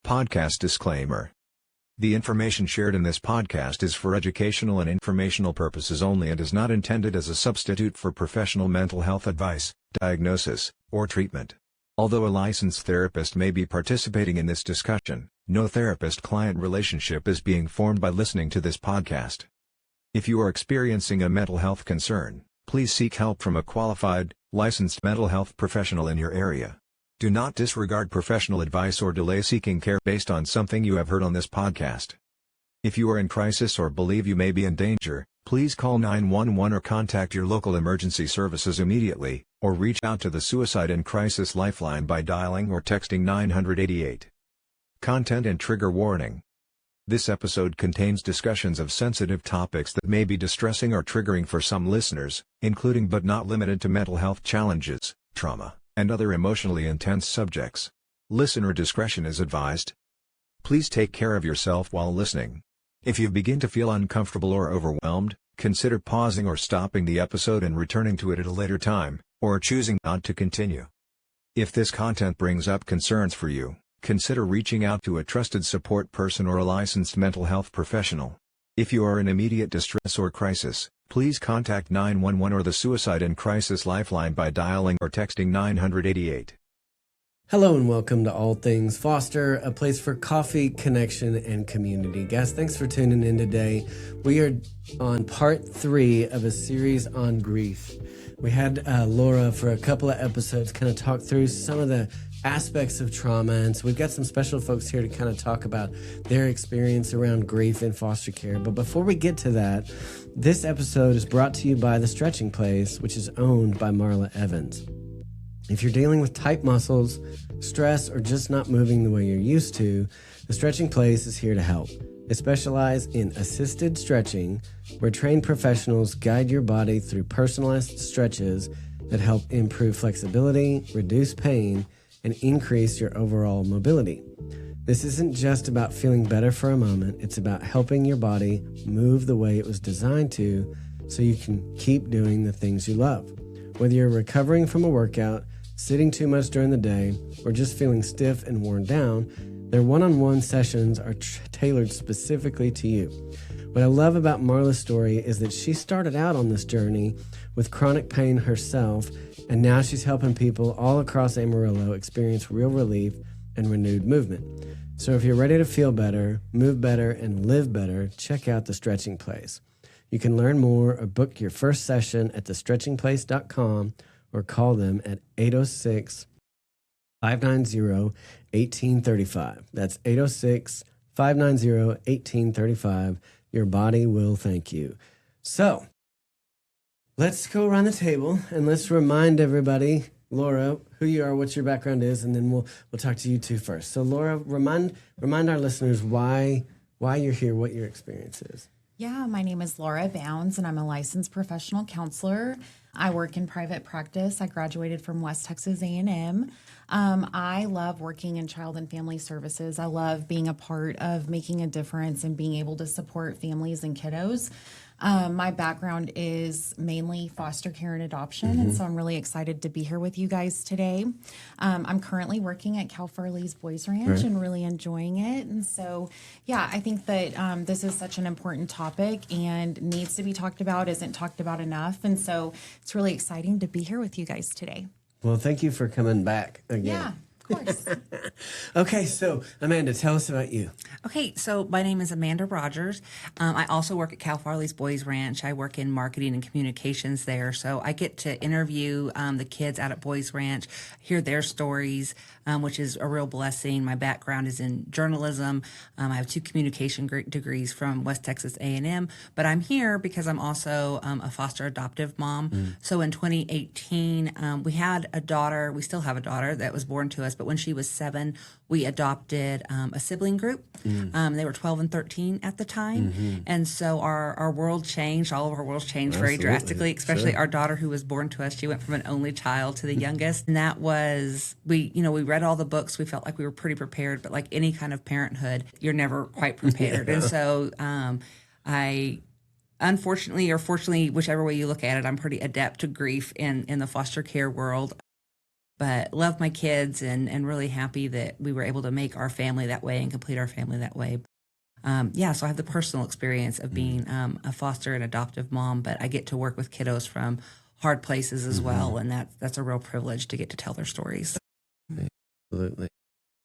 Podcast disclaimer. The information shared in this podcast is for educational and informational purposes only and is not intended as a substitute for professional mental health advice, diagnosis, or treatment. Although a licensed therapist may be participating in this discussion, no therapist-client relationship is being formed by listening to this podcast. If you are experiencing a mental health concern, please seek help from a qualified, licensed mental health professional in your area. Do not disregard professional advice or delay seeking care based on something you have heard on this podcast. If you are in crisis or believe you may be in danger, please call 911 or contact your local emergency services immediately, or reach out to the Suicide and Crisis Lifeline by dialing or texting 988. Content and trigger warning. This episode contains discussions of sensitive topics that may be distressing or triggering for some listeners, including but not limited to mental health challenges, trauma, and other emotionally intense subjects. Listener discretion is advised. Please take care of yourself while listening. If you begin to feel uncomfortable or overwhelmed, consider pausing or stopping the episode and returning to it at a later time, or choosing not to continue. If this content brings up concerns for you, consider reaching out to a trusted support person or a licensed mental health professional. If you are in immediate distress or crisis, please contact 911 or the Suicide and Crisis Lifeline by dialing or texting 988. Hello and welcome to All Things Foster, a place for coffee, connection, and community. Guys, thanks for tuning in today. We are on part 3 of a series on grief. We had Laura for a couple of episodes kind of talk through some of the aspects of trauma, and so we've got some special folks here to kind of talk about their experience around grief in foster care. But before we get to that, this episode is brought to you by The Stretching Place, which is owned by Marla Evans. If you're dealing with tight muscles, stress, or just not moving the way you're used to, The Stretching Place is here to help. They specialize in assisted stretching, where trained professionals guide your body through personalized stretches that help improve flexibility, reduce pain, and increase your overall mobility. This isn't just about feeling better for a moment, it's about helping your body move the way it was designed to so you can keep doing the things you love. Whether you're recovering from a workout, sitting too much during the day, or just feeling stiff and worn down, their one-on-one sessions are tailored specifically to you. What I love about Marla's story is that she started out on this journey with chronic pain herself, and now she's helping people all across Amarillo experience real relief and renewed movement. So if you're ready to feel better, move better, and live better, check out The Stretching Place. You can learn more or book your first session at thestretchingplace.com or call them at 806-590-1835. That's 806-590-1835. Your body will thank you. So, let's go around the table and let's remind everybody, Laura, who you are, what your background is, and then we'll talk to you two first. So, Laura, remind our listeners why you're here, what your experience is. Yeah, my name is Laura Bownds, and I'm a licensed professional counselor. I work in private practice. I graduated from West Texas A&M. I love working in child and family services. I love being a part of making a difference and being able to support families and kiddos. My background is mainly foster care and adoption, and so I'm really excited to be here with you guys today. I'm currently working at Cal Farley's Boys Ranch and really enjoying it. And so, yeah, I think that this is such an important topic and needs to be talked about, isn't talked about enough. And so it's really exciting to be here with you guys today. Well, thank you for coming back again. Yeah. Of course. Okay, so Amanda, tell us about you. Okay, so my name is Amanda Rodgers. I also work at Cal Farley's Boys Ranch. I work in marketing and communications there, so I get to interview the kids out at Boys Ranch, hear their stories, which is a real blessing. My background is in journalism. I have 2 communication degrees from West Texas A&M, but I'm here because I'm also a foster adoptive mom. So in 2018, we had a daughter. We still have a daughter that was born to us, but when she was 7, we adopted a sibling group. They were 12 and 13 at the time. And so our world changed. All of our worlds changed very drastically, especially our daughter who was born to us. She went from an only child to the youngest. And that was, we read all the books. We felt like we were pretty prepared, but like any kind of parenthood, you're never quite prepared. And so I unfortunately or fortunately, whichever way you look at it, I'm pretty adept to grief in the foster care world. but love my kids and really happy that we were able to make our family that way and complete our family that way. So I have the personal experience of being a foster and adoptive mom, but I get to work with kiddos from hard places as well, and that's a real privilege to get to tell their stories. Absolutely.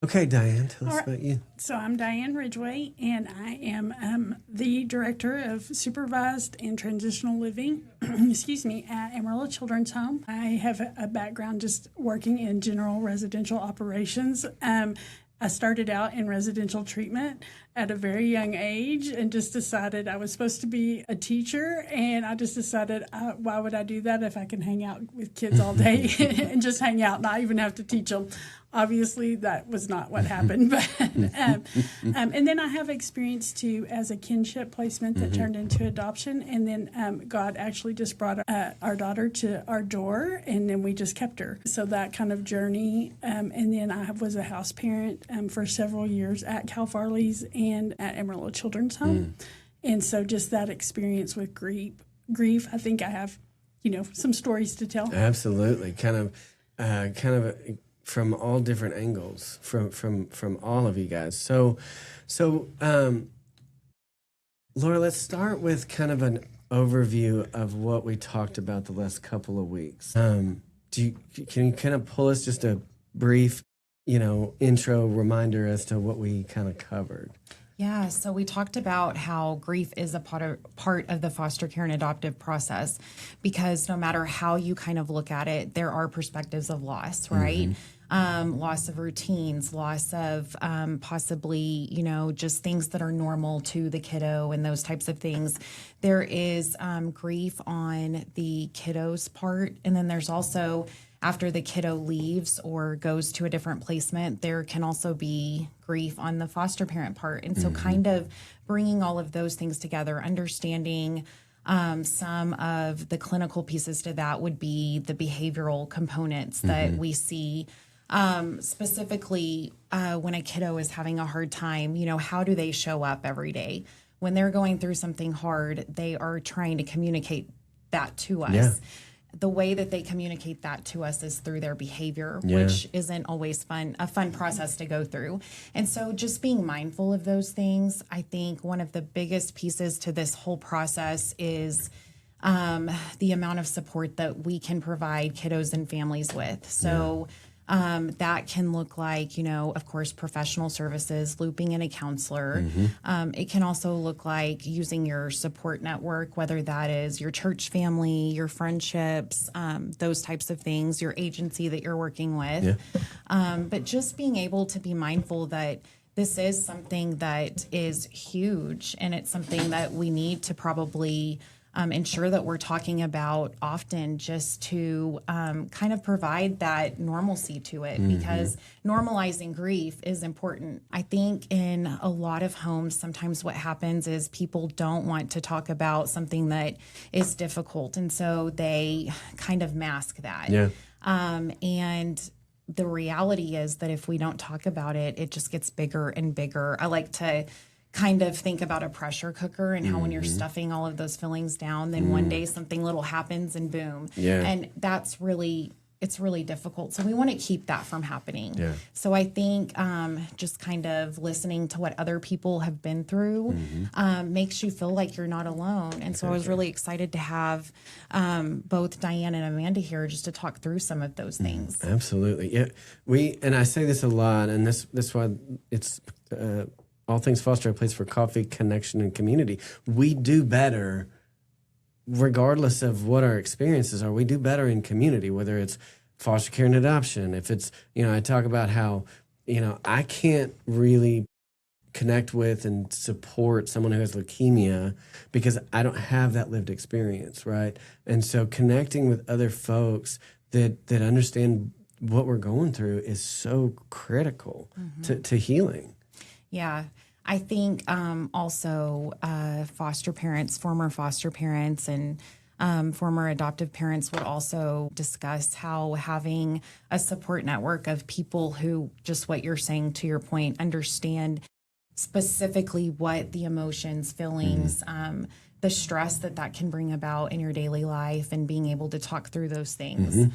Okay, Dianne, tell us about you. So I'm Dianne Ridgeway, and I am the Director of Supervised and Transitional Living, at Amarillo Children's Home. I have a background just working in general residential operations. I started out in residential treatment at a very young age and just decided I was supposed to be a teacher, and I just decided, why would I do that if I can hang out with kids all day and just hang out, not even have to teach them? Obviously, that was not what happened. But and then I have experience, too, as a kinship placement that turned into adoption. And then God actually just brought our daughter to our door, and then we just kept her. So that kind of journey. And then I was a house parent for several years at Cal Farley's and at Amarillo Children's Home. And so just that experience with grief, I think I have, some stories to tell. Absolutely. Kind of from all different angles from all of you guys. So Laura, let's start with kind of an overview of what we talked about the last couple of weeks. Can you kind of pull us just a brief, intro reminder as to what we kind of covered? Yeah, so we talked about how grief is a part of the foster care and adoptive process, because no matter how you kind of look at it, there are perspectives of loss, right? Loss of routines, loss of possibly, just things that are normal to the kiddo and those types of things. There is grief on the kiddo's part, and then there's also, after the kiddo leaves or goes to a different placement, there can also be grief on the foster parent part. And so kind of bringing all of those things together, understanding some of the clinical pieces to that would be the behavioral components that we see. Specifically, when a kiddo is having a hard time, how do they show up every day? When they're going through something hard, they are trying to communicate that to us. Yeah. The way that they communicate that to us is through their behavior, which isn't always a fun process to go through. And so just being mindful of those things, I think one of the biggest pieces to this whole process is the amount of support that we can provide kiddos and families with. So that can look like, of course, professional services, looping in a counselor. It can also look like using your support network, whether that is your church family, your friendships, those types of things, your agency that you're working with. But just being able to be mindful that this is something that is huge, and it's something that we need to probably ensure that we're talking about often, just to kind of provide that normalcy to it, because normalizing grief is important. I think in a lot of homes, sometimes what happens is people don't want to talk about something that is difficult, and so they kind of mask that. And the reality is that if we don't talk about it, it just gets bigger and bigger. I like to kind of think about a pressure cooker and how when you're stuffing all of those fillings down, then one day something little happens and boom. And it's really difficult. So we want to keep that from happening. So I think just kind of listening to what other people have been through makes you feel like you're not alone. And so I was really excited to have both Dianne and Amanda here just to talk through some of those things. Absolutely. Yeah. And I say this a lot, and this why it's All Things Foster, a place for coffee, connection, and community. We do better, regardless of what our experiences are. We do better in community, whether it's foster care and adoption. If it's, I talk about how, I can't really connect with and support someone who has leukemia because I don't have that lived experience, right? And so connecting with other folks that understand what we're going through is so critical to healing. Yeah. I think also foster parents, former foster parents, and former adoptive parents would also discuss how having a support network of people who, just what you're saying to your point, understand specifically what the emotions, feelings, the stress that can bring about in your daily life, and being able to talk through those things.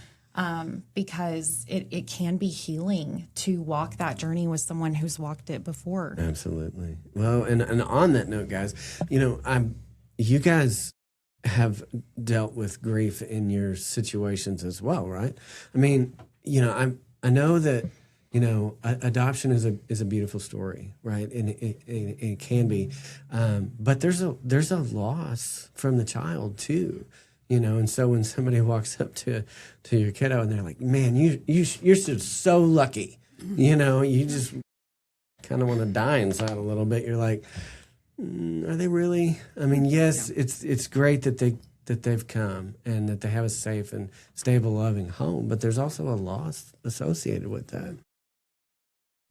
because it can be healing to walk that journey with someone who's walked it before. Absolutely. Well, and on that note, guys, you guys have dealt with grief in your situations as well, right? I mean, I know that, adoption is a beautiful story, right? And it can be, but there's a loss from the child too, And so when somebody walks up to your kiddo and they're like, "Man, you're just so lucky," you just kind of want to die inside a little bit. You're like, are they really? I mean, yes, it's great that they've come and that they have a safe and stable, loving home, but there's also a loss associated with that.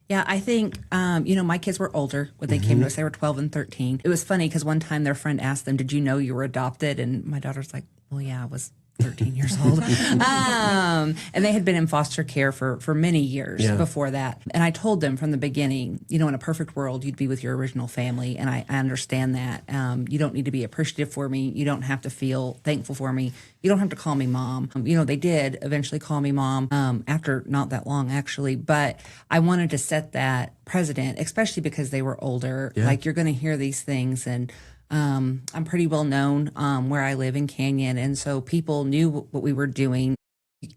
Yeah, I think, my kids were older when they came to us. They were 12 and 13. It was funny because one time their friend asked them, "Did you know you were adopted?" And my daughter's like, "Well, yeah, I was 13 years old." And they had been in foster care for many years before that. And I told them from the beginning, in a perfect world, you'd be with your original family. And I understand that. You don't need to be appreciative for me. You don't have to feel thankful for me. You don't have to call me mom. They did eventually call me mom after not that long, actually. But I wanted to set that precedent, especially because they were older. Yeah. Like, you're going to hear these things. And I'm pretty well known where I live in Canyon, and so people knew what we were doing.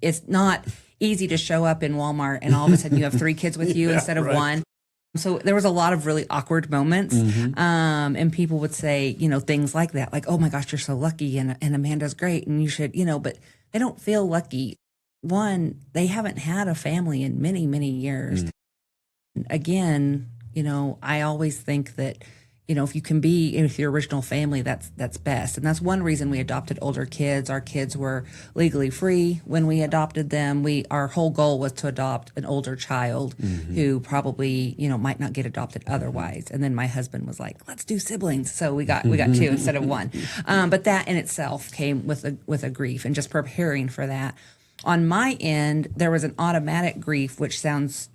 It's not easy to show up in Walmart and all of a sudden you have 3 kids with you instead of one. So there was a lot of really awkward moments, and people would say, things like that, like, "Oh my gosh, you're so lucky, and Amanda's great, and you should," but they don't feel lucky. One, they haven't had a family in many, many years. Again, I always think that, if you can be with your original family, that's best. And that's one reason we adopted older kids. Our kids were legally free when we adopted them. Our whole goal was to adopt an older child who probably, might not get adopted otherwise. And then my husband was like, "Let's do siblings." So we got 2 instead of 1. But that in itself came with a grief, and just preparing for that. On my end, there was an automatic grief, which sounds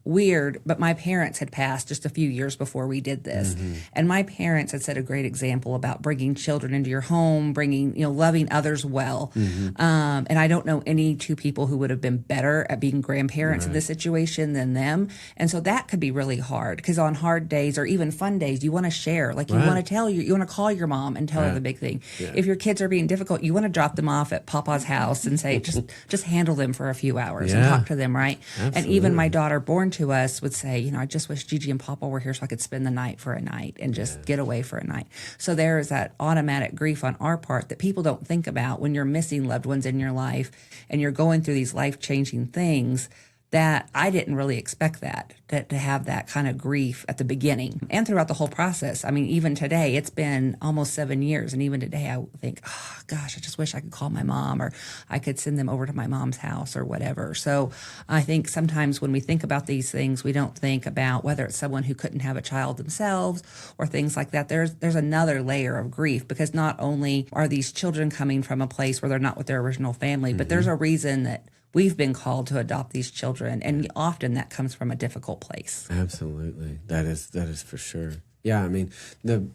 weird, but my parents had passed just a few years before we did this. And my parents had set a great example about bringing children into your home, loving others well. And I don't know any 2 people who would have been better at being grandparents in this situation than them. And so that could be really hard, because on hard days or even fun days, you want to share, like you want to you want to call your mom and tell her the big thing. If your kids are being difficult, you want to drop them off at Papa's house and say, just handle them for a few hours and talk to them, right? Absolutely. And even my daughter, born to us, would say, "I just wish Gigi and Papa were here so I could spend the night for a night and just get away for a night." So there is that automatic grief on our part that people don't think about when you're missing loved ones in your life and you're going through these life-changing things. That I didn't really expect to have that kind of grief at the beginning and throughout the whole process. I mean, even today, it's been almost 7 years. And even today, I think, "Oh gosh, I just wish I could call my mom, or I could send them over to my mom's house or whatever." So I think sometimes when we think about these things, we don't think about whether it's someone who couldn't have a child themselves or things like that. There's another layer of grief, because not only are these children coming from a place where they're not with their original family, but there's a reason that we've been called to adopt these children, and often that comes from a difficult place. Absolutely, that is for sure. Yeah, I mean, the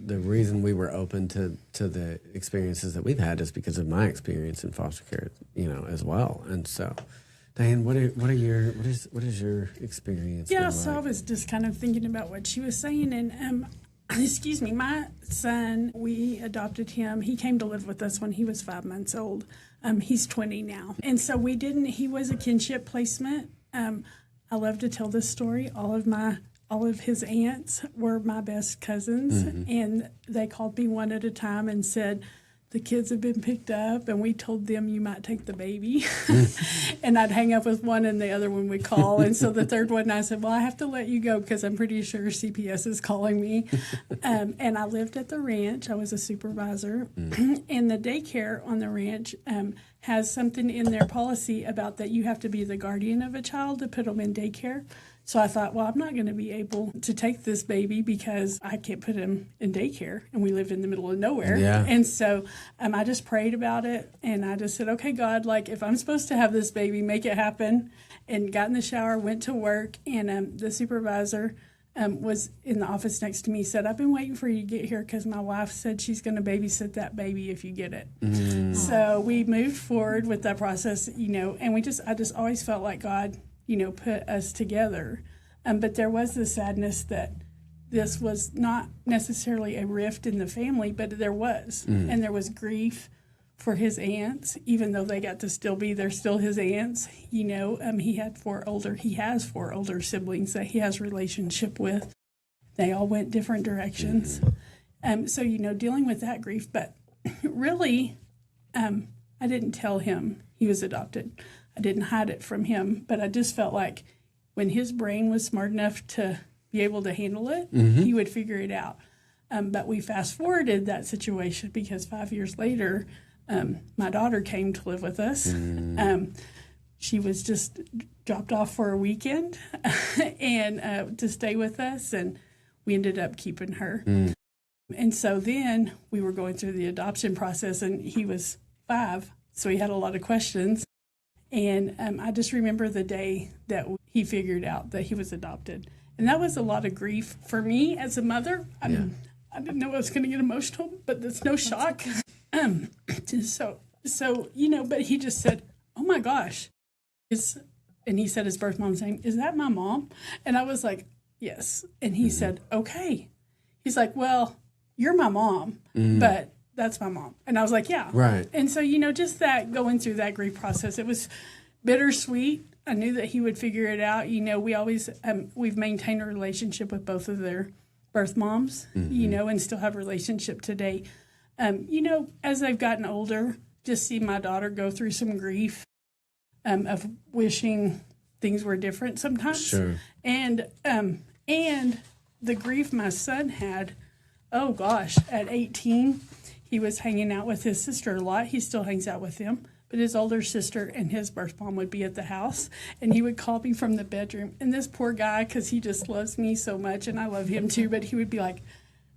reason we were open to the experiences that we've had is because of my experience in foster care, as well. And so, Dianne, what is your experience? Yeah, so I was just kind of thinking about what she was saying, and excuse me, my son, we adopted him. He came to live with us when he was 5 months old. He's 20 now. And so he was a kinship placement. I love to tell this story. All of his aunts were my best cousins, and they called me one at a time and said, "The kids have been picked up," and we told them, "You might take the baby." And I'd hang up with one and the other one would call. And so the third one, I said, "Well, I have to let you go because I'm pretty sure CPS is calling me." And I lived at the ranch. I was a supervisor. And the daycare on the ranch has something in their policy about that you have to be the guardian of a child to put them in daycare. So I thought, well, I'm not going to be able to take this baby because I can't put him in daycare, and we live in the middle of nowhere. Yeah. And so I just prayed about it, and I just said, "Okay, God, like, if I'm supposed to have this baby, make it happen." And got in the shower, went to work, and the supervisor was in the office next to me, said, I've been waiting for you to get here because my wife said she's going to babysit that baby if you get it. So we moved forward with that process, and I just always felt like God, put us together. But there was the sadness that this was not necessarily a rift in the family, but there was. And there was grief for his aunts, even though they got to still be, they're still his aunts. He has 4 older siblings that he has relationship with. They all went different directions. So, dealing with that grief, but really, I didn't tell him he was adopted. I didn't hide it from him, but I just felt like when his brain was smart enough to be able to handle it, he would figure it out. But we fast forwarded that situation because 5 years later, my daughter came to live with us. She was just dropped off for a weekend and to stay with us, and we ended up keeping her. And so then we were going through the adoption process, and he was 5, so he had a lot of questions. And I just remember the day that he figured out that he was adopted. And that was a lot of grief for me as a mother. I didn't know I was going to get emotional, but that's no shock. But he just said, oh my gosh. And he said his birth mom's name, is that my mom? And I was like, yes. And he said, okay. He's like, well, you're my mom, but that's my mom. And I was like, yeah. Right. And so, just that going through that grief process, it was bittersweet. I knew that he would figure it out. We always, we've maintained a relationship with both of their birth moms, and still have a relationship today. As I've gotten older, just see my daughter go through some grief of wishing things were different sometimes. Sure. And the grief my son had, oh gosh, at 18, he was hanging out with his sister a lot. He still hangs out with them. But his older sister and his birth mom would be at the house, and he would call me from the bedroom. And this poor guy, because he just loves me so much, and I love him too, but he would be like,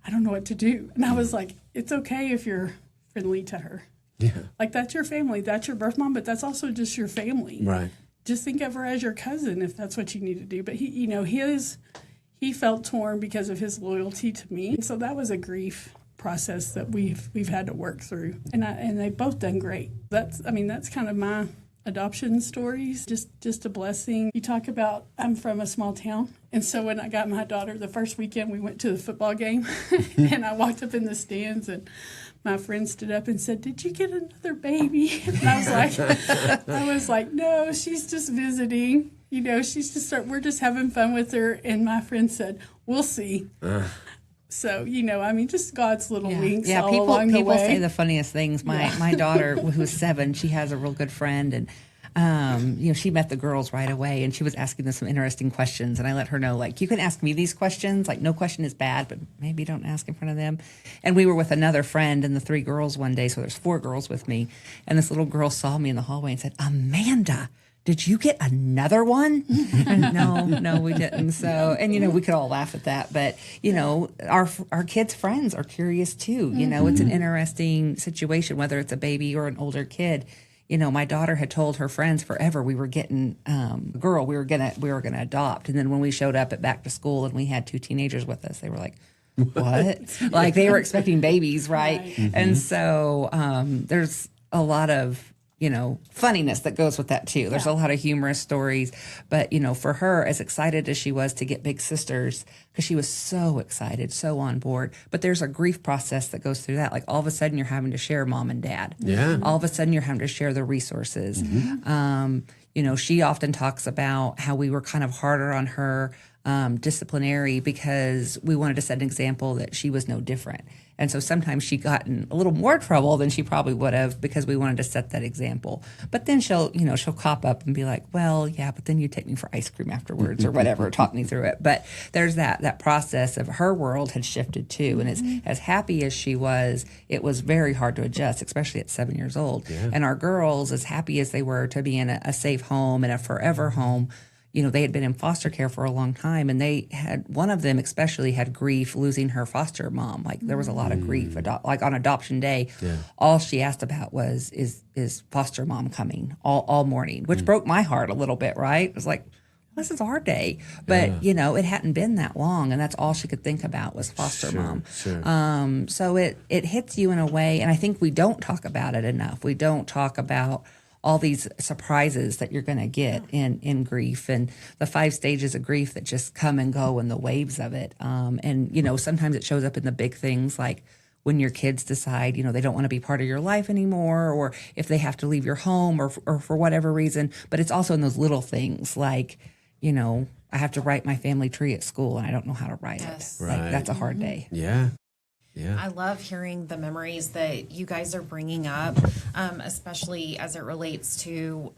I don't know what to do. And I was like, it's okay if you're friendly to her. Yeah. Like, that's your family. That's your birth mom, but that's also just your family. Right. Just think of her as your cousin if that's what you need to do. But he felt torn because of his loyalty to me. And so that was a grief process that we've had to work through, and they've both done great. That's kind of my adoption stories. Just a blessing. You talk about, I'm from a small town, and so when I got my daughter the first weekend, we went to the football game, and I walked up in the stands, and my friend stood up and said, "Did you get another baby?" And I was like, "No, she's just visiting. She's just we're just having fun with her." And my friend said, "We'll see." So, just God's little winks all along the way. People say the funniest things. My daughter, who's 7, she has a real good friend, and she met the girls right away, and she was asking them some interesting questions, and I let her know, like, you can ask me these questions, like, no question is bad, but maybe don't ask in front of them. And we were with another friend and the 3 girls one day, so there's 4 girls with me, and this little girl saw me in the hallway and said, "Amanda, did you get another one?" And no, we didn't. So, and we could all laugh at that, but our kids' friends are curious too. It's an interesting situation, whether it's a baby or an older kid. My daughter had told her friends forever we were getting a girl. We were gonna adopt, and then when we showed up at back to school and we had 2 teenagers with us, they were like, "What?" Like they were expecting babies, right? And so there's a lot of funniness that goes with that too. There's a lot of humorous stories, but for her, as excited as she was to get big sisters, because she was so excited, so on board, but there's a grief process that goes through that. Like all of a sudden you're having to share mom and dad. Yeah. All of a sudden you're having to share the resources. She often talks about how we were kind of harder on her, disciplinary, because we wanted to set an example that she was no different. And so sometimes she got in a little more trouble than she probably would have because we wanted to set that example. But then she'll cop up and be like, "Well, yeah, but then you take me for ice cream afterwards," or whatever, talk me through it. But there's that process of her world had shifted too. And as happy as she was, it was very hard to adjust, especially at 7 years old. Yeah. And our girls, as happy as they were to be in a safe home and a forever home, they had been in foster care for a long time, and one of them especially had grief losing her foster mom. Like there was a lot of grief. Like on adoption day, all she asked about was, is foster mom coming all morning, which broke my heart a little bit, right? It was like, this is our day. But, you know, it hadn't been that long, and that's all she could think about was foster mom. Sure. So it hits you in a way, and I think we don't talk about it enough. We don't talk about all these surprises that you're going to get in grief, and the 5 stages of grief that just come and go, and the waves of it. And, you know, sometimes it shows up in the big things, like when your kids decide, you know, they don't want to be part of your life anymore, or if they have to leave your home, or for whatever reason. But it's also in those little things, like, you know, I have to write my family tree at school and I don't know how to write it. Right. Like, that's a hard day. Yeah. I love hearing the memories that you guys are bringing up, especially as it relates to,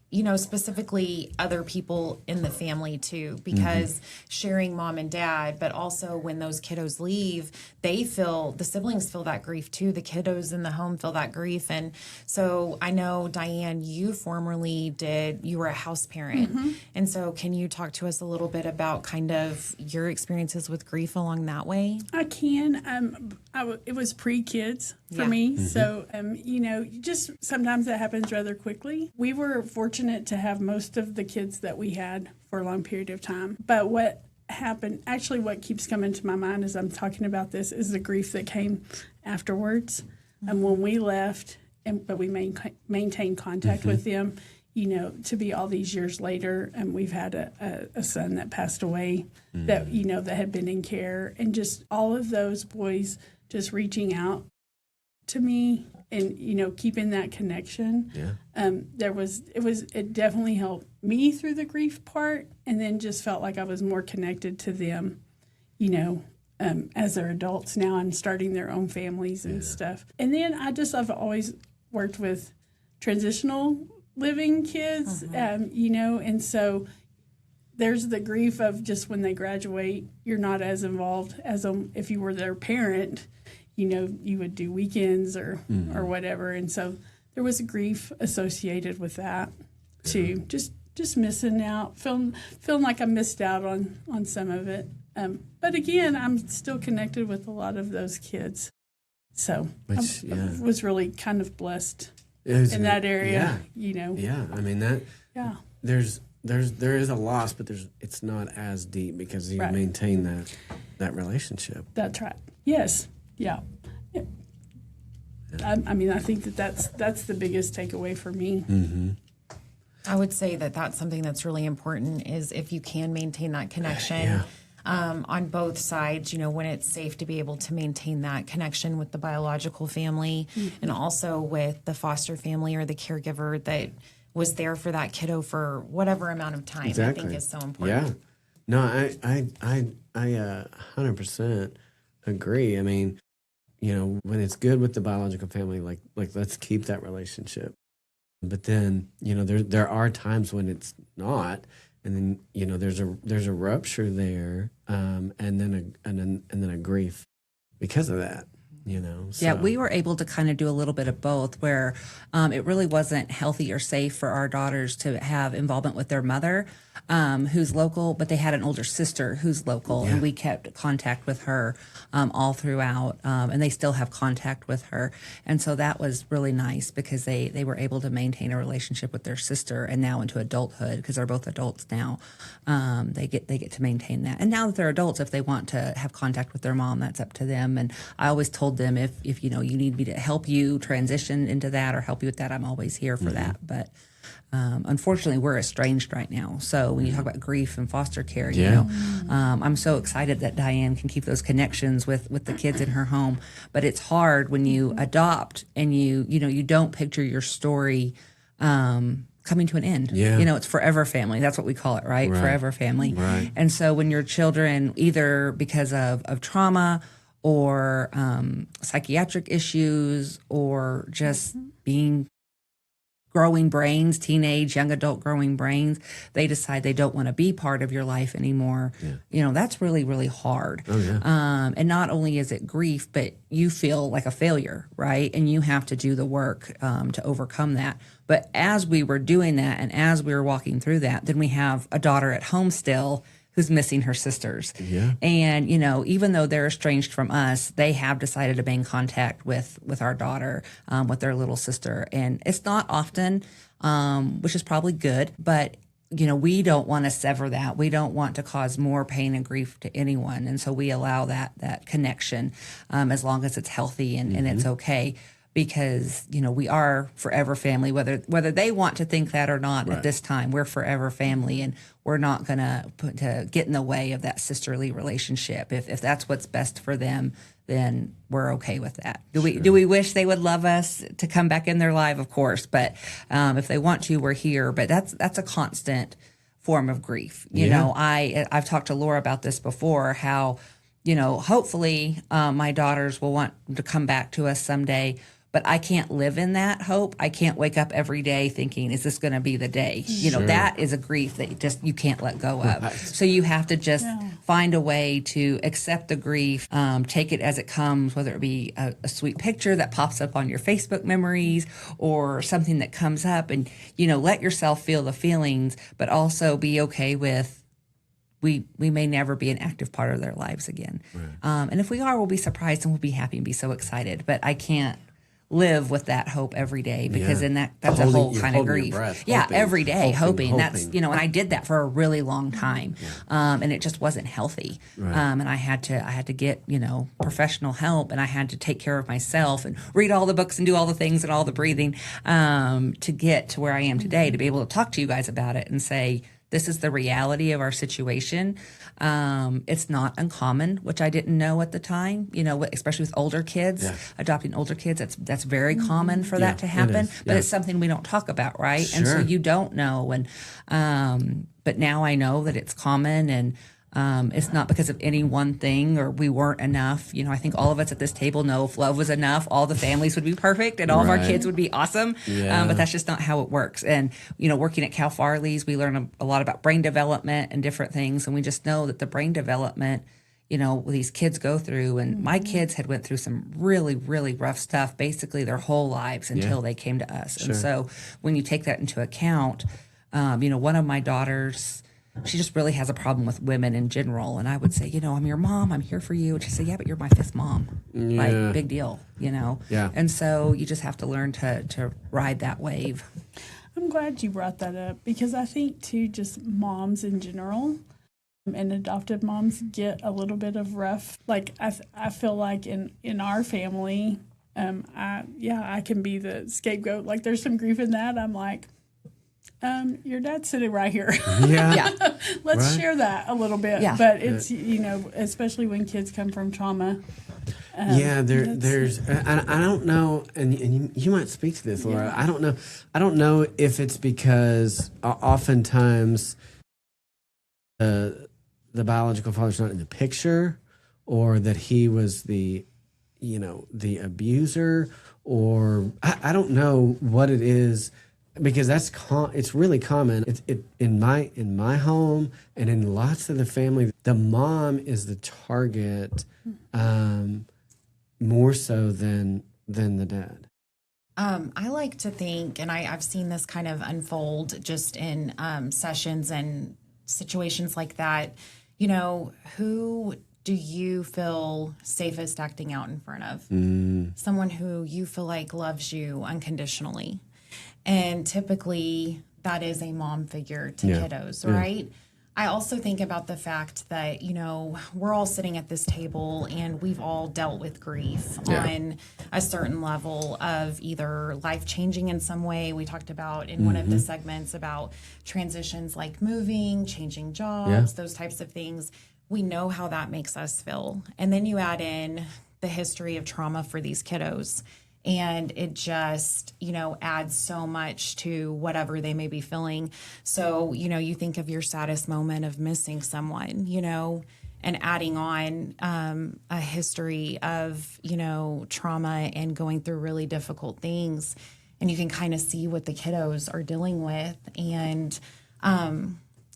you know, specifically other people in the family too, because sharing mom and dad, but also when those kiddos leave, the siblings feel that grief too. The kiddos in the home feel that grief. And so I know, Dianne, you were a house parent. And so can you talk to us a little bit about kind of your experiences with grief along that way? I can. It was pre-kids for me. So, you know, just sometimes that happens rather quickly. We were fortunate to have most of the kids that we had for a long period of time. But what happened, actually what keeps coming to my mind as I'm talking about this, is the grief that came afterwards. And when we left, but we maintained contact with them, you know, to be all these years later, and we've had a son that passed away that, you know, that had been in care, and just all of those boys just reaching out to me and, you know, keeping that connection. It definitely helped me through the grief part, and then just felt like I was more connected to them, you know, as they're adults now and starting their own families and stuff. And then I've always worked with transitional living kids, you know, and so there's the grief of just when they graduate, you're not as involved as if you were their parent, you know, you would do weekends or whatever. And so there was a grief associated with that too. Just missing out, feeling like I missed out on some of it. But again, I'm still connected with a lot of those kids. So I was really kind of blessed in that area, you know. Yeah, I mean that. Yeah. There is a loss, but it's not as deep because you maintain that relationship. That's right. Yes. Yeah. I mean, I think that's the biggest takeaway for me. I would say that that's something that's really important, is if you can maintain that connection on both sides, you know, when it's safe to be able to maintain that connection with the biological family and also with the foster family or the caregiver that was there for that kiddo for whatever amount of time. I think is so important. Yeah. No, I 100% agree. I mean, you know, when it's good with the biological family, like let's keep that relationship. But then, you know, there are times when it's not, and then, you know, there's a rupture there, and then a grief because of that. You know, so. Yeah, we were able to kind of do a little bit of both, where it really wasn't healthy or safe for our daughters to have involvement with their mother, who's local, but they had an older sister who's local, and we kept contact with her all throughout, and they still have contact with her. And so that was really nice because they were able to maintain a relationship with their sister, and now into adulthood, because they're both adults now, they get to maintain that. And now that they're adults, if they want to have contact with their mom, that's up to them. And I always told them, if you know you need me to help you transition into that or help you with that, I'm always here for that. But unfortunately, we're estranged right now. So when you talk about grief and foster care, you know, I'm so excited that Dianne can keep those connections with the kids in her home. But it's hard when you adopt and you don't picture your story coming to an end. You know, it's forever family. That's what we call it, right? Forever family. Right. And so when your children, either because of trauma or psychiatric issues or just being growing brains, teenage, young adult growing brains, they decide they don't want to be part of your life anymore. You know, that's really, really hard. And not only is it grief, but you feel like a failure, right? And you have to do the work to overcome that. But as we were doing that and as we were walking through that, then we have a daughter at home still who's missing her sisters. And, you know, even though they're estranged from us, they have decided to be in contact with our daughter, with their little sister. And it's not often, which is probably good, but we don't want to sever that. We don't want to cause more pain and grief to anyone. And so we allow that connection as long as it's healthy and it's okay. Because, we are forever family, whether they want to think that or not at this time. We're forever family, and we're not going to get in the way of that sisterly relationship. If that's what's best for them, then we're okay with that. Do we wish they would love us to come back in their life? Of course. But if they want to, we're here. But that's a constant form of grief. You know, I've talked to Laura about this before, how, hopefully my daughters will want to come back to us someday. But I can't live in that hope. I can't wake up every day thinking, is this going to be the day? That is a grief that you can't let go of. Right. So you have to just find a way to accept the grief, take it as it comes, whether it be a sweet picture that pops up on your Facebook memories or something that comes up, and, let yourself feel the feelings, but also be okay with we may never be an active part of their lives again. Right. And if we are, we'll be surprised and we'll be happy and be so excited. But I can't live with that hope every day, because then that's a whole kind of grief. Every day hoping. That's and I did that for a really long time, and it just wasn't healthy. Right. And I had to get professional help, and I had to take care of myself and read all the books and do all the things and all the breathing to get to where I am today, to be able to talk to you guys about it and say, this is the reality of our situation. It's not uncommon, which I didn't know at the time, especially with older kids, adopting older kids. That's very common for that to happen, but it's something we don't talk about, right? Sure. And so you don't know. And, but now I know that it's common, and it's not because of any one thing or we weren't enough. I think all of us at this table know if love was enough, all the families would be perfect and all of our kids would be awesome. But that's just not how it works. And, working at Cal Farley's, we learn a lot about brain development and different things. And we just know that the brain development, these kids go through, and my kids had went through some really, really rough stuff, basically their whole lives until they came to us. Sure. And so when you take that into account, one of my daughters, she just really has a problem with women in general. And I would say, I'm your mom. I'm here for you. And she'd say, yeah, but you're my fifth mom. Like, big deal, Yeah. And so you just have to learn to ride that wave. I'm glad you brought that up, because I think, too, just moms in general and adoptive moms get a little bit of rough. Like, I feel like in our family, I can be the scapegoat. Like, there's some grief in that. I'm like, your dad's sitting right here. Let's share that a little bit. Yeah. But it's, especially when kids come from trauma. There's, I don't know, and you might speak to this, Laura. I don't know if it's because oftentimes the biological father's not in the picture, or that he was the abuser, or I don't know what it is. Because it's really common. It in my home and in lots of the family, the mom is the target more so than the dad. I like to think, and I've seen this kind of unfold just in sessions and situations like that. Who do you feel safest acting out in front of? Someone who you feel like loves you unconditionally. And typically that is a mom figure to kiddos, right? I also think about the fact that, we're all sitting at this table and we've all dealt with grief on a certain level of either life changing in some way. We talked about in one of the segments about transitions like moving, changing jobs, those types of things. We know how that makes us feel. And then you add in the history of trauma for these kiddos. And it just, adds so much to whatever they may be feeling. So, you think of your saddest moment of missing someone, and adding on a history of, trauma and going through really difficult things. And you can kind of see what the kiddos are dealing with. And,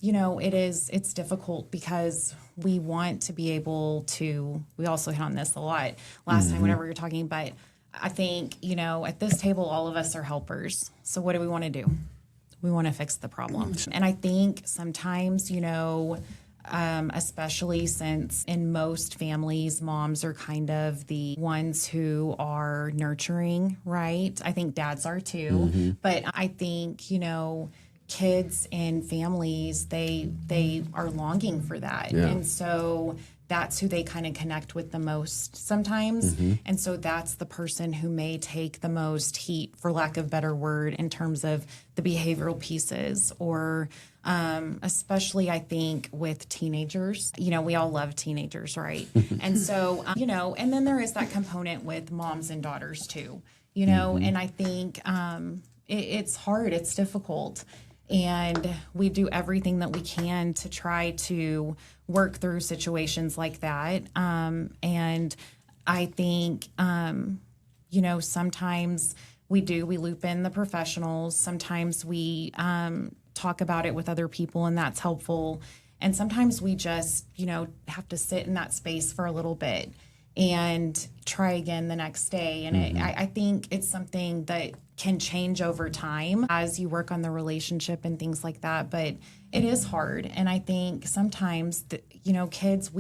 it's difficult because we want to be able to, we also hit on this a lot last time whenever we were talking, but I think, at this table, all of us are helpers. So what do we want to do? We want to fix the problem. And I think sometimes, especially since in most families, moms are kind of the ones who are nurturing, right? I think dads are too. But I think, kids and families, they are longing for that. And so that's who they kind of connect with the most sometimes. And so that's the person who may take the most heat, for lack of a better word, in terms of the behavioral pieces, or especially I think with teenagers. We all love teenagers, right? And so, and then there is that component with moms and daughters too, and I think it's hard, it's difficult. And we do everything that we can to try to work through situations like that. And I think, sometimes we loop in the professionals. Sometimes we talk about it with other people, and that's helpful. And sometimes we just, have to sit in that space for a little bit and try again the next day. And I think it's something that can change over time as you work on the relationship and things like that. But it is hard. And I think sometimes, kids,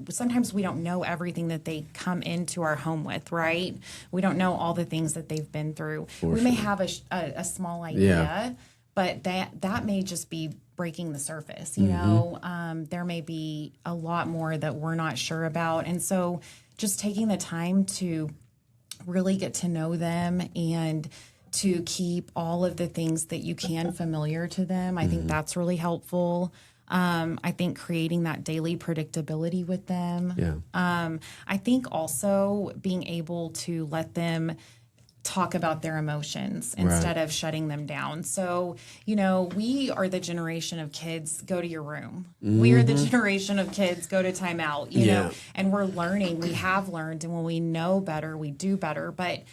sometimes we don't know everything that they come into our home with, right? We don't know all the things that they've been through. We may have a small idea, but that may just be breaking the surface. There may be a lot more that we're not sure about. And so just taking the time to really get to know them and to keep all of the things that you can familiar to them, I think that's really helpful. I think creating that daily predictability with them. I think also being able to let them talk about their emotions instead of shutting them down. So, we are the generation of kids, go to your room. We are the generation of kids, go to timeout, know, and we're learning. We have learned, and when we know better, we do better. But,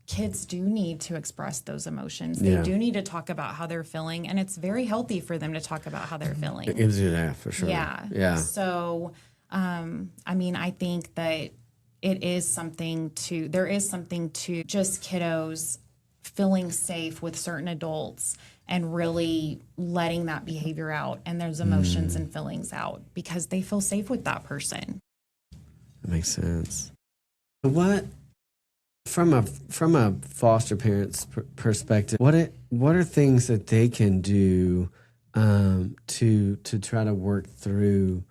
kids do need to express those emotions. They do need to talk about how they're feeling, and it's very healthy for them to talk about how they're feeling. It gives you that, for sure. Yeah. So, I think that there is something to just kiddos feeling safe with certain adults and really letting that behavior out and those emotions and feelings out because they feel safe with that person. That makes sense. What, from a foster parent's perspective, what are things that they can do to try to work through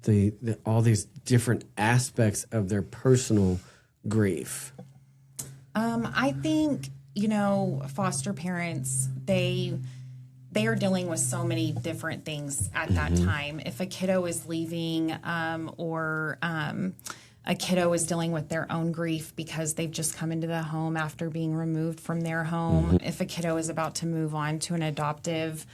the all these different aspects of their personal grief? I think, foster parents, they are dealing with so many different things at that time. If a kiddo is leaving or a kiddo is dealing with their own grief because they've just come into the home after being removed from their home, if a kiddo is about to move on to an adoptive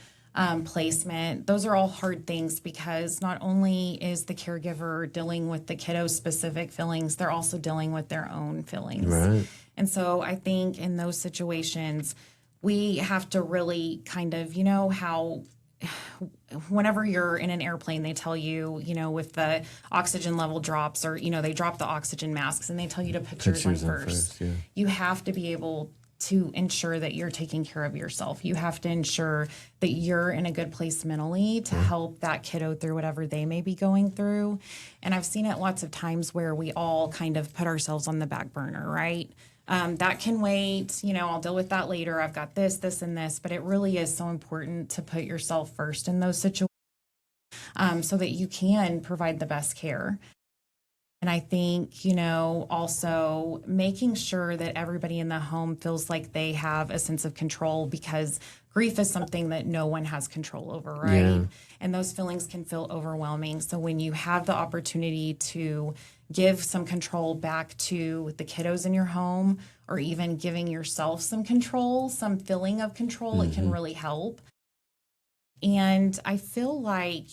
placement, those are all hard things because not only is the caregiver dealing with the kiddo's specific feelings, they're also dealing with their own feelings. Right. And so I think in those situations, we have to really kind of, how whenever you're in an airplane, they tell you, if the oxygen level drops or, they drop the oxygen masks and they tell you to put yours on first. You have to be able to ensure that you're taking care of yourself. You have to ensure that you're in a good place mentally to help that kiddo through whatever they may be going through. And I've seen it lots of times where we all kind of put ourselves on the back burner, right? That can wait, I'll deal with that later. I've got this, and this, but it really is so important to put yourself first in those situations so that you can provide the best care. And I think, also making sure that everybody in the home feels like they have a sense of control because grief is something that no one has control over, right? Yeah. And those feelings can feel overwhelming. So when you have the opportunity to give some control back to the kiddos in your home or even giving yourself some control, some feeling of control, it can really help. And I feel like,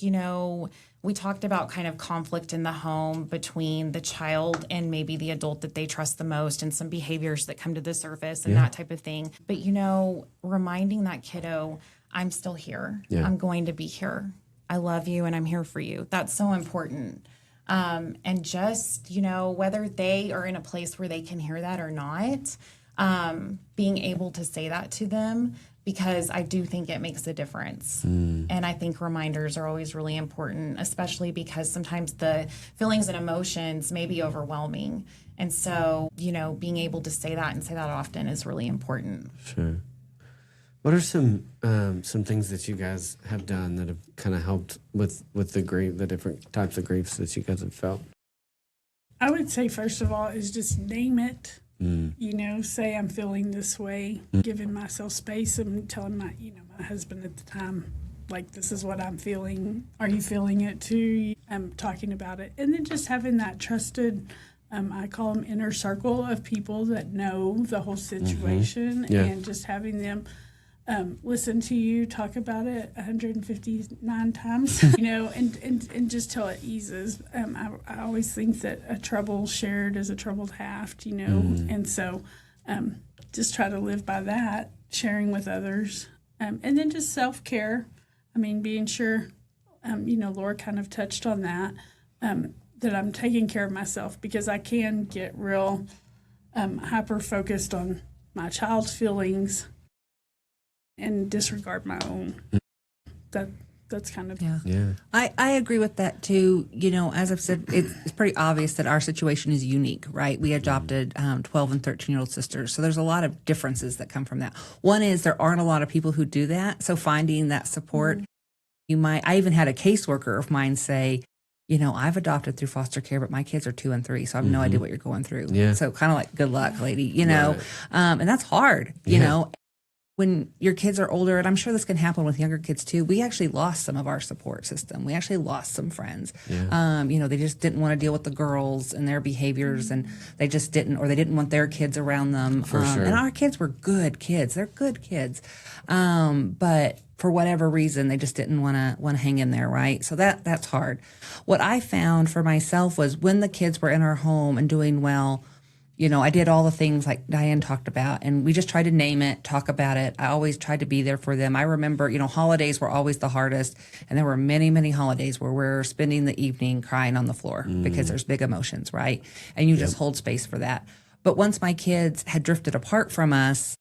we talked about kind of conflict in the home between the child and maybe the adult that they trust the most and some behaviors that come to the surface and that type of thing. But, reminding that kiddo, I'm still here. Yeah. I'm going to be here. I love you and I'm here for you. That's so important. And just, whether they are in a place where they can hear that or not, being able to say that to them, because I do think it makes a difference. And I think reminders are always really important, especially because sometimes the feelings and emotions may be overwhelming. And so, being able to say that and say that often is really important. Sure. What are some things that you guys have done that have kind of helped with the grief, the different types of griefs that you guys have felt? I would say, first of all, is just name it. You know, say I'm feeling this way, giving myself space and telling my husband at the time, like, this is what I'm feeling. Are you feeling it too? I'm talking about it. And then just having that trusted, I call them inner circle of people that know the whole situation, and just having them listen to you talk about it 159 times, and just till it eases. I always think that a trouble shared is a troubled half, and so just try to live by that, sharing with others. And then just self-care. I mean, being sure, Laura kind of touched on that, that I'm taking care of myself, because I can get real hyper-focused on my child's feelings and disregard my own. That's kind of... Yeah. I agree with that too. As I've said, it's pretty obvious that our situation is unique, right? We adopted 12 and 13-year-old sisters. So there's a lot of differences that come from that. One is there aren't a lot of people who do that. So finding that support, I even had a caseworker of mine say, I've adopted through foster care, but my kids are 2 and 3, so I have no idea what you're going through. Yeah. So kind of like, good luck, lady, Right. And that's hard, you know. When your kids are older, and I'm sure this can happen with younger kids too, we actually lost some of our support system. We actually lost some friends. Yeah. They just didn't want to deal with the girls and their behaviors, and they just didn't, or they didn't want their kids around them. For sure. And our kids were good kids. They're good kids. But for whatever reason, they just didn't want to hang in there, right? So that's hard. What I found for myself was when the kids were in our home and doing well, I did all the things like Dianne talked about, and we just tried to name it, talk about it. I always tried to be there for them. I remember, holidays were always the hardest, and there were many, many holidays where we're spending the evening crying on the floor because there's big emotions, right? And you just hold space for that. But once my kids had drifted apart from us,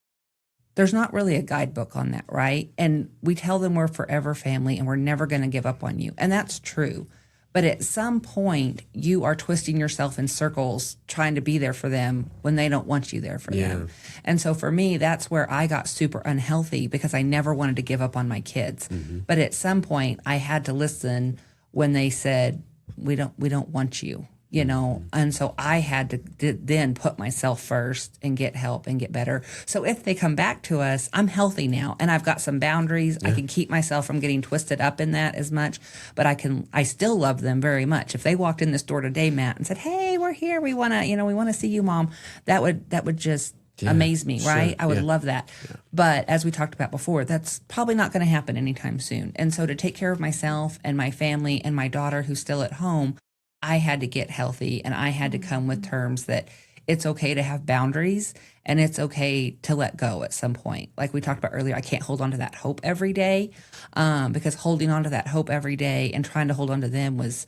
there's not really a guidebook on that, right? And we tell them we're forever family and we're never going to give up on you. And that's true. But at some point, you are twisting yourself in circles trying to be there for them when they don't want you there for them. And so for me, that's where I got super unhealthy, because I never wanted to give up on my kids. But at some point, I had to listen when they said, we don't want you. And so I had to then put myself first and get help and get better. So if they come back to us, I'm healthy now, and I've got some boundaries. I can keep myself from getting twisted up in that as much, but I still love them very much. If they walked in this door today, Matt, and said, "Hey, we're here. We want to see you, Mom," that would just amaze me, right? Sure. I would love that. But as we talked about before, that's probably not going to happen anytime soon. And so to take care of myself and my family and my daughter who's still at home, I had to get healthy, and I had to come with terms that it's okay to have boundaries and it's okay to let go at some point. Like we talked about earlier, I can't hold on to that hope every day, because holding on to that hope every day and trying to hold on to them was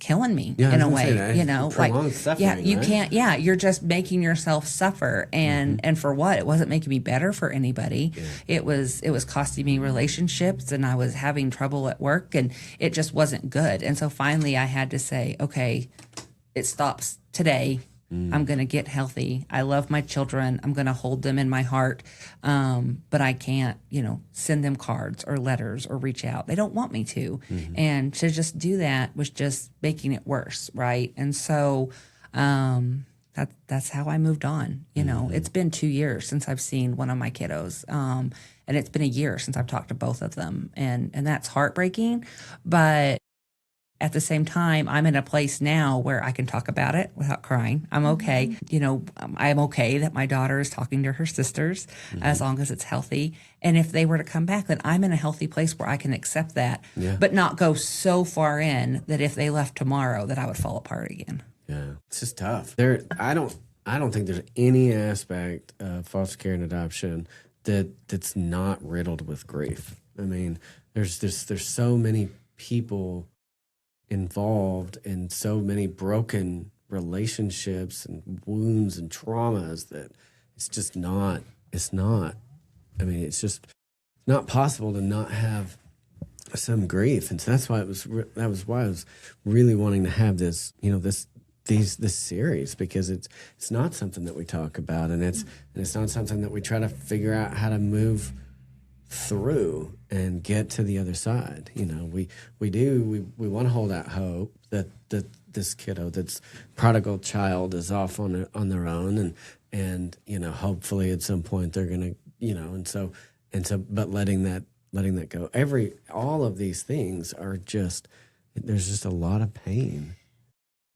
killing me in a way, you can't, you're just making yourself suffer. And for what? It wasn't making me better for anybody. It was costing me relationships, and I was having trouble at work, and it just wasn't good. And so finally I had to say, okay, it stops today. I'm going to get healthy. I love my children. I'm going to hold them in my heart. But I can't, send them cards or letters or reach out. They don't want me to. And to just do that was just making it worse, right? And so that's how I moved on. It's been 2 years since I've seen one of my kiddos. And it's been a year since I've talked to both of them. And that's heartbreaking. But at the same time, I'm in a place now where I can talk about it without crying. I'm okay. I'm okay that my daughter is talking to her sisters, as long as it's healthy. And if they were to come back, then I'm in a healthy place where I can accept that, but not go so far in that if they left tomorrow that I would fall apart again. Yeah, it's just tough. I don't think there's any aspect of foster care and adoption that's not riddled with grief. I mean, there's so many people involved in so many broken relationships and wounds and traumas that it's just not not possible to not have some grief. And so that's why that was why I was really wanting to have this this series, because it's not something that we talk about, and it's not something that we try to figure out how to move through and get to the other side. You know, we want to hold out hope that this kiddo, that's prodigal child, is off on their own, and you know, hopefully at some point they're gonna, you know, and so but letting that go. All of these things are just, there's just a lot of pain.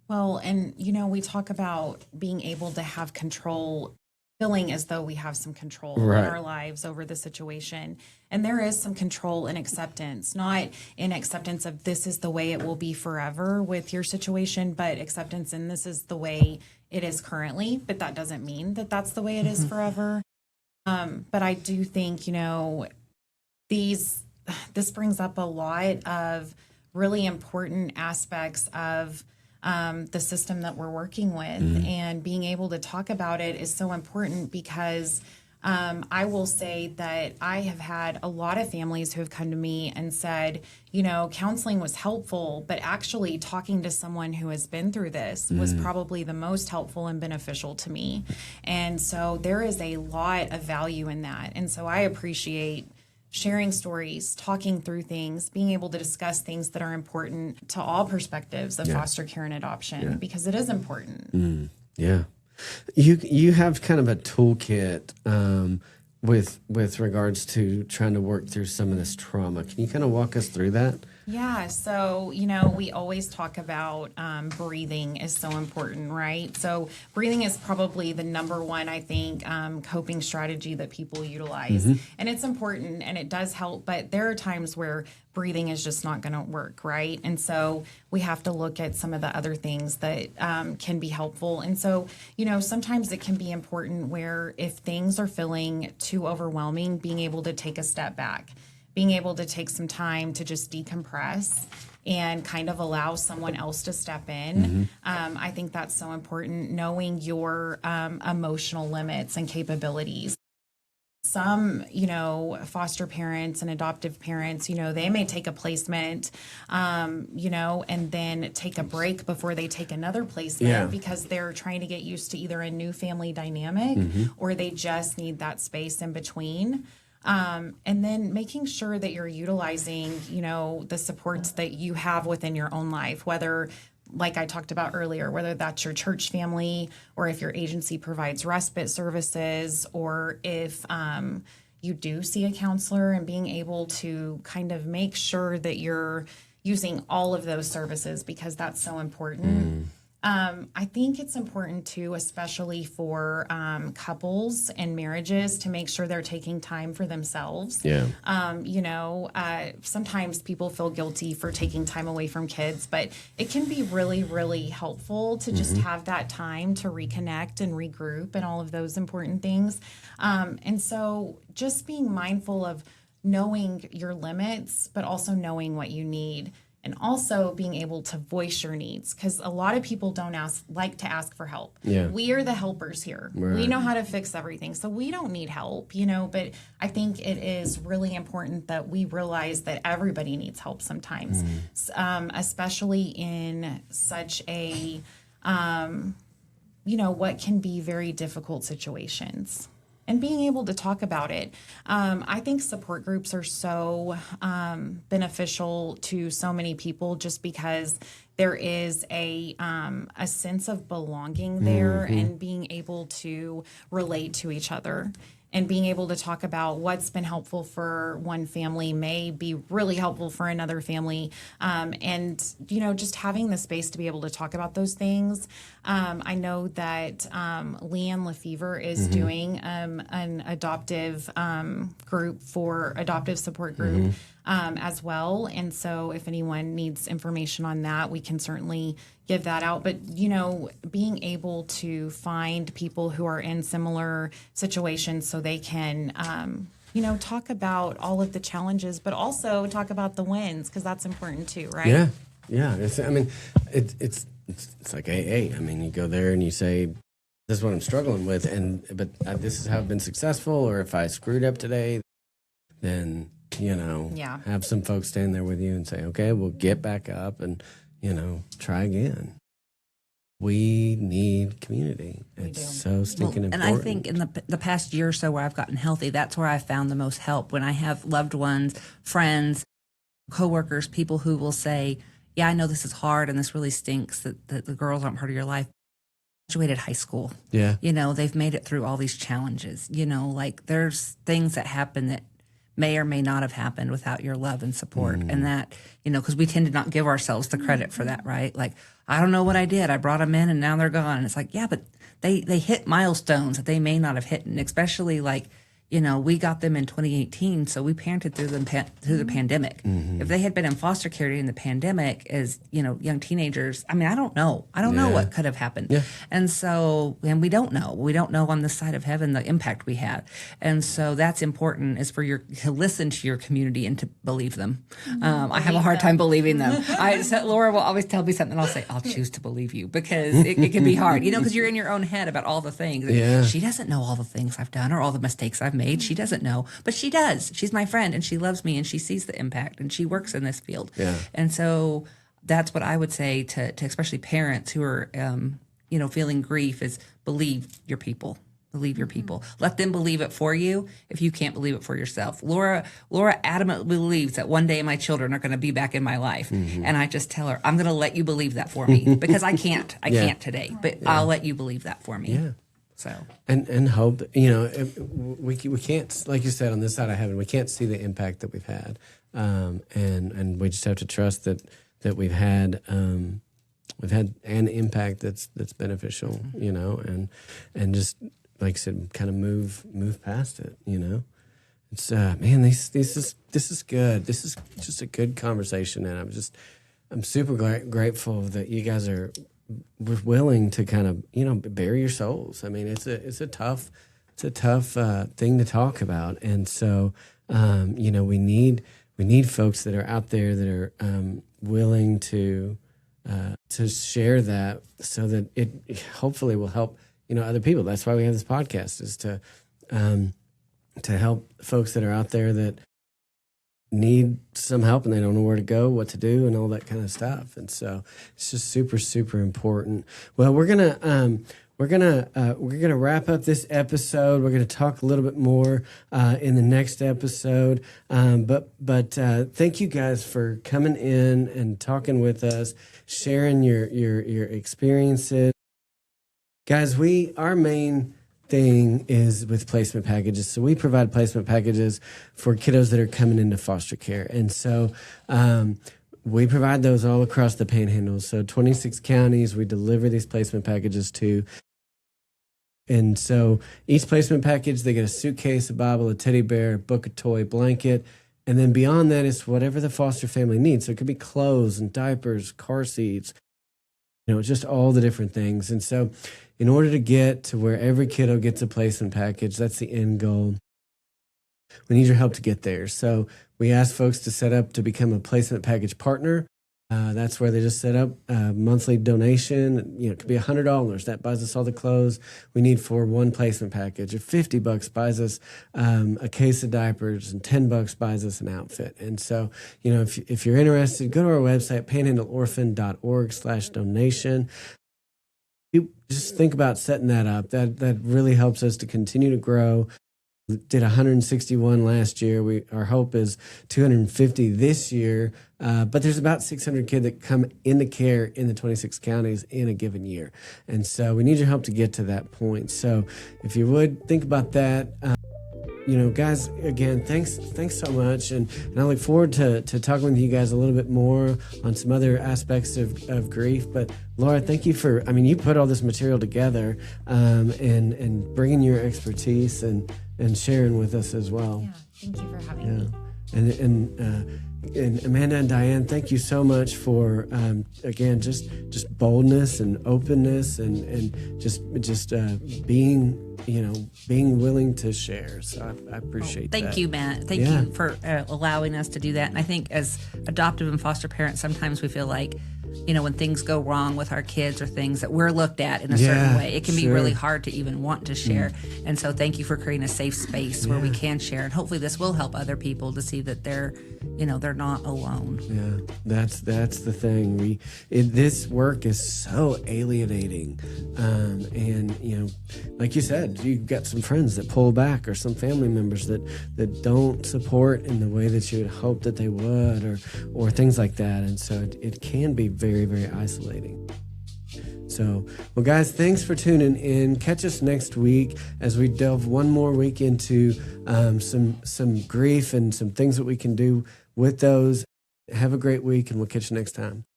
Well, and you know, we talk about being able to have control, feeling as though we have some control in our lives over the situation. And there is some control in acceptance, not in acceptance of this is the way it will be forever with your situation, but acceptance in this is the way it is currently, but that doesn't mean that that's the way it is forever. But I do think, you know, this brings up a lot of really important aspects of the system that we're working with, and being able to talk about it is so important because I will say that I have had a lot of families who have come to me and said, you know, counseling was helpful, but actually talking to someone who has been through this was probably the most helpful and beneficial to me. And so there is a lot of value in that. And so I appreciate sharing stories, talking through things, being able to discuss things that are important to all perspectives of foster care and adoption, because it is important. Yeah. You have kind of a toolkit with regards to trying to work through some of this trauma. Can you kind of walk us through that? Yeah, so, you know, we always talk about breathing is so important, right? So breathing is probably the number one, I think, coping strategy that people utilize. And it's important and it does help, but there are times where breathing is just not going to work, right? And so we have to look at some of the other things that can be helpful. And so, you know, sometimes it can be important where if things are feeling too overwhelming, being able to take a step back, being able to take some time to just decompress and kind of allow someone else to step in. I think that's so important, knowing your emotional limits and capabilities. Some, you know, foster parents and adoptive parents, you know, they may take a placement, you know, and then take a break before they take another placement because they're trying to get used to either a new family dynamic or they just need that space in between. And then making sure that you're utilizing, you know, the supports that you have within your own life, whether, like I talked about earlier, whether that's your church family or if your agency provides respite services, or if you do see a counselor, and being able to kind of make sure that you're using all of those services, because that's so important. I think it's important too, especially for couples and marriages, to make sure they're taking time for themselves. You know, sometimes people feel guilty for taking time away from kids, but it can be really, really helpful to just have that time to reconnect and regroup and all of those important things. And so just being mindful of knowing your limits, but also knowing what you need. And also being able to voice your needs, because a lot of people don't like to ask for help. We are the helpers here. We know how to fix everything, so we don't need help, you know. But I think it is really important that we realize that everybody needs help sometimes, especially in such a, you know, what can be very difficult situations. And being able to talk about it. I think support groups are so beneficial to so many people, just because there is a sense of belonging there, and being able to relate to each other. And being able to talk about what's been helpful for one family may be really helpful for another family. And, you know, just having the space to be able to talk about those things. I know that Leanne Lefevre is doing an adoptive group for adoptive support group as well. And so if anyone needs information on that, we can certainly give that out. But, you know, being able to find people who are in similar situations so they can, you know, talk about all of the challenges, but also talk about the wins, because that's important too, right? Yeah. It's like AA. I mean, you go there and you say, this is what I'm struggling with, but this is how I've been successful. Or if I screwed up today, then, you know, have some folks stand there with you and say, okay, we'll get back up and, you know, try again. we need community. It's so stinking And important. I think in the past year or so where I've gotten healthy, that's where I found the most help. When I have loved ones, friends, coworkers, people who will say, yeah, I know this is hard and this really stinks that the girls aren't part of your life. Graduated high school. Yeah. They've made it through all these challenges. Like there's things that happen that may or may not have happened without your love and support. And that, because we tend to not give ourselves the credit for that, right? Like, I don't know what I did. I brought them in and now they're gone. And it's like, yeah, but they hit milestones that they may not have hit. And especially like, we got them in 2018, so we parented through the pandemic. If they had been in foster care during the pandemic as, young teenagers, I mean, I don't know. I don't know what could have happened. Yeah. And we don't know. We don't know on this side of heaven the impact we had. And so that's important is for to listen to your community and to believe them. I have a hard time believing them. Laura will always tell me something and I'll say, I'll choose to believe you because it can be hard, because you're in your own head about all the things. Yeah. She doesn't know all the things I've done or all the mistakes I've made. She doesn't know, but she does. She's my friend and she loves me and she sees the impact and she works in this field. Yeah. And so that's what I would say to especially parents who are, feeling grief is believe your people. Believe your people. Let them believe it for you if you can't believe it for yourself. Laura adamantly believes that one day my children are going to be back in my life. And I just tell her, I'm going to let you believe that for me because I can't. I can't today, but I'll let you believe that for me. Yeah. So and hope, we can't, like you said, on this side of heaven, we can't see the impact that we've had, and we just have to trust that we've had an impact that's beneficial, and just like I said, kind of move past it, It's man, this is good. This is just a good conversation, and I'm super grateful that you guys are willing to kind of bare your souls. I mean, it's a tough thing to talk about, and so we need folks that are out there that are willing to share that, so that it hopefully will help other people. That's why we have this podcast, is to help folks that are out there that need some help and they don't know where to go, what to do, and all that kind of stuff. And so it's just super, super important. Well, we're gonna wrap up this episode. We're gonna talk a little bit more in the next episode. But thank you guys for coming in and talking with us, sharing your experiences, guys. Our main thing is with placement packages. So we provide placement packages for kiddos that are coming into foster care. And so we provide those all across the Panhandle. So 26 counties we deliver these placement packages to. And so each placement package, they get a suitcase, a Bible, a teddy bear, a book, a toy, blanket. And then beyond that is whatever the foster family needs. So it could be clothes and diapers, car seats, just all the different things. And so in order to get to where every kiddo gets a placement package, that's the end goal, we need your help to get there. So we ask folks to set up to become a placement package partner. That's where they just set up a monthly donation. It could be $100. That buys us all the clothes we need for one placement package. Or $50 buys us a case of diapers, and $10 buys us an outfit. And so, if you're interested, go to our website, panhandleorphan.org/donation. You just think about setting that up. That really helps us to continue to grow. We did 161 last year. Our hope is 250 this year. But there's about 600 kids that come into care in the 26 counties in a given year. And so we need your help to get to that point. So if you would, think about that. Guys, again, thanks so much. And I look forward to talking with you guys a little bit more on some other aspects of grief. But Laura, thank you you put all this material together and bringing your expertise and sharing with us as well. Yeah, thank you for having me. And Amanda and Dianne, thank you so much for again just boldness and openness and just being willing to share. So I appreciate that. Thank you, Matt. Thank you for allowing us to do that. And I think as adoptive and foster parents, sometimes we feel like when things go wrong with our kids or things that we're looked at in a certain way, it can be really hard to even want to share. And so thank you for creating a safe space where we can share. And hopefully this will help other people to see that they're not alone. Yeah, that's the thing. This work is so alienating, and like you said, you've got some friends that pull back, or some family members that don't support in the way that you would hope that they would, or things like that. And so it can be very, very isolating. So, well, guys, thanks for tuning in. Catch us next week as we delve one more week into some grief and some things that we can do with those. Have a great week, and we'll catch you next time.